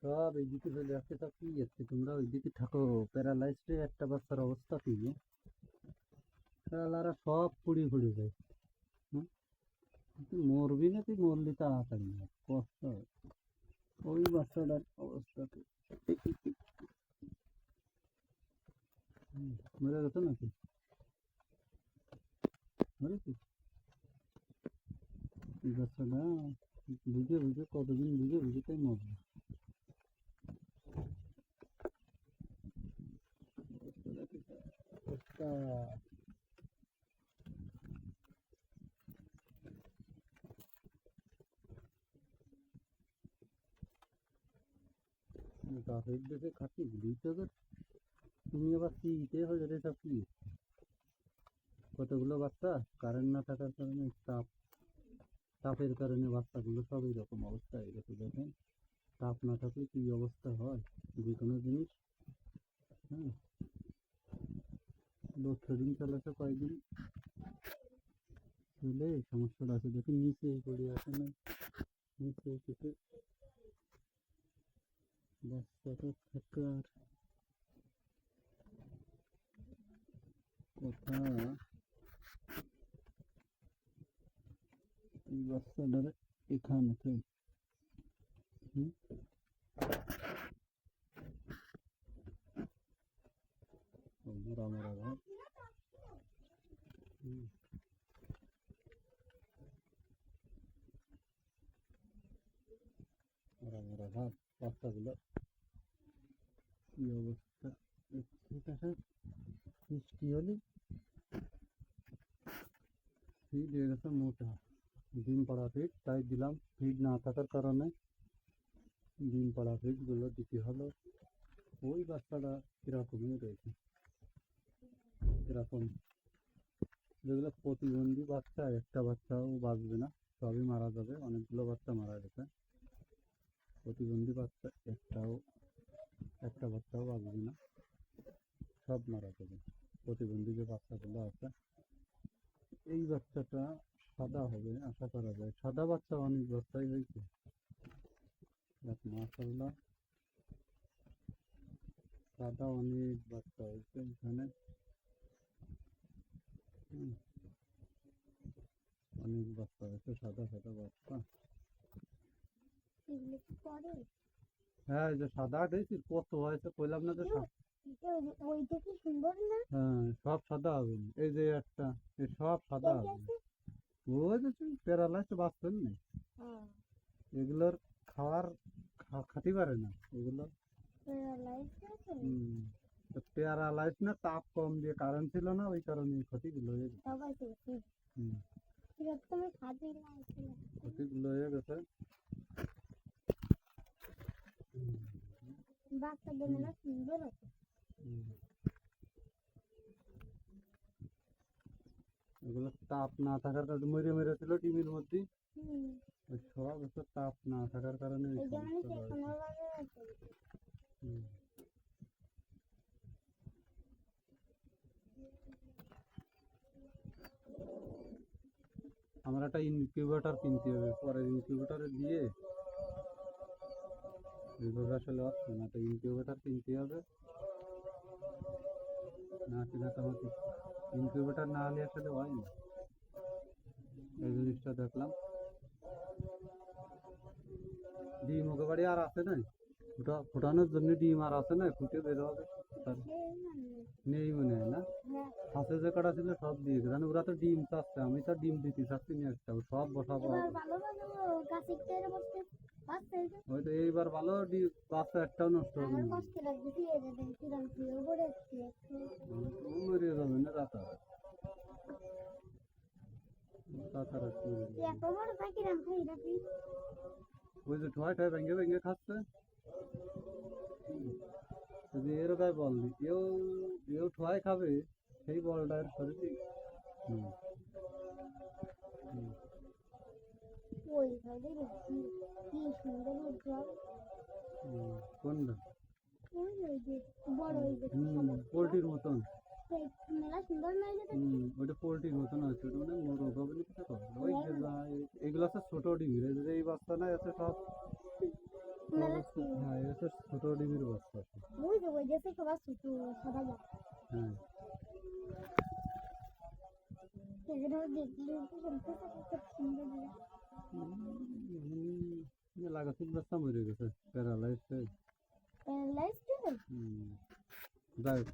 সব এইদিকে চলে আসছে। তা কি যাচ্ছে, তোমরা ওইদিকে থাকো। প্যারালাইজড একটা বাচ্চার অবস্থা কি যে, শালারা সব পুড়ি ফুড়ি যায়। হুম? তুই মরবি না, তুই মরলি তাড়াতাড়ি না, কষ্ট হয়। ওই বাচ্চাটার অবস্থা কি? মরে গেছে নাকি? মরেছি? এই বাচ্চাটা বুঝে বুঝে কতদিন বুঝে বুঝে তাই মরবে। অবস্থা গাছের দেখে খাচ্ছি বুঝতে হবে। তুমি আবার কি ইতে হয়ে যাবে সব কি? কতগুলো বাচ্চা কারেন্ট না থাকার কারণে তাপের কারণে বাচ্চাগুলো সব এইরকম অবস্থা হয়ে গেছে। দেখেন, তাপ না থাকলে কি অবস্থা হয় যে কোনো জিনিস। হ্যাঁ, লোডশেডিং চালাতে কয়েকদিন চলে এই সমস্যাটা আছে। দেখুন নিচে পড়ে আছে না, নিচে কিছু বাচ্চাটা থাকার কথা। এই বাচ্চাটার এখানে তো মরা মরা ভাব। মরা মরা ভাব বাচ্চাগুলো কি অবস্থা। ঠিক আছে, বৃষ্টি হলে ফিড হয়ে গেছে মোটা, ডিম পাড়া ফিড তাই দিলাম। ফিড না থাকার কারণে ডিম পাড়া ফিডগুলো দিতে হলো। ওই বাচ্চাটা কিরকমই রয়েছে, এরকম যেগুলো প্রতিবন্ধী বাচ্চা, একটা বাচ্চাও বাঁচবে না, সবই মারা যাবে। অনেকগুলো বাচ্চা মারা গেছে। প্রতিবন্ধী বাচ্চা একটা বাচ্চাও বাঁচবে না, সব মারা যাবে। প্রতিবন্ধী যে বাচ্চাগুলো আছে, এই বাচ্চাটা সাদা হবে আশা করা যায়। সাদা বাচ্চা অনেক বাচ্চাই হয়েছে। মাশাআল্লাহ, সাদা অনেক বাচ্চা হয়েছে এখানে। অনেক বাচ্চা হয়েছে, সাদা সাদা বাচ্চা। হ্যাঁ, এই যে সাদা হয়েছে কত হয়েছে কইলাম না যে হ্যাঁ সব সাদা হবে। এই যে একটা, এই সব সাদা হবে। ওই যে প্যারালাইজ বাঁচবেন না, এগুলোর খাওয়ার খাতে পারে না এগুলো। প্যারালাইজ না, তাপ কম দিয়ে কারেন্ট ছিল না, ওই কারণে এই ক্ষতিগুলো হয়ে গেছে। ক্ষতিগুলো হয়ে গেছে। এগুলো তাপ না থাকার কারণে মরে মরে ছিল টিভির মধ্যে। ওই সব হচ্ছে তাপ না থাকার কারণে এই সমস্যাটা হয়েছে। আমার একটা ইনকিউবেটর কিনতে হবে, পরে ইনকিউবেটরে দিয়ে এইভাবে আসলে হচ্ছে না। একটা ইনকিউবেটর কিনতে হবে, না কিনা তো আমাকে ইনকিউবেটর না হলে আসলে হয় না। এই জিনিসটা দেখলাম। ডিম ওকে বাড়ি আর আছে না, ফুটানোর জন্য ডিম আর আছে না, ফুটে বের হবে। নেই মনে হয় না, হাতে যে কটা ছিল সব দিয়ে গেছে। ওরা তো ডিম চাচ্ছে, আমি তো ডিম দিতে চাচ্ছি না, একটা সব বসাবো। ওই তো এইবার ভালো ডিম বাচ্চা একটাও নষ্ট হবে না, মরে যাবে না রাতারাতি। ওই যে ঠয় ঠয় ভেঙে ভেঙে খাচ্ছে। যদি এর গায়ে বল দিই, এও এও ঠয় খাবে সেই বলটার শরীরে। হুম হুম। কোনটা? পোল্ট্রির মতন। ওইটা পোল্ট্রির মতন আছে, ওটা মানে মোরগ হবে না। ওই যে এগুলো আছে ছোট ডিম, এই বাচ্চা না আছে সব মেলা কি হ্যাঁ এটা তো ছোট ডিমের বাচ্চা আছে। ওই যে ওই দেশে সবার ছোট সাদা যা হ্যাঁ এগুলো দেখলে কি শুনতে খুব সুন্দর লাগে লাগাতে বাচ্চা মরে গেছে প্যারালাইজ লাইফ যাই হোক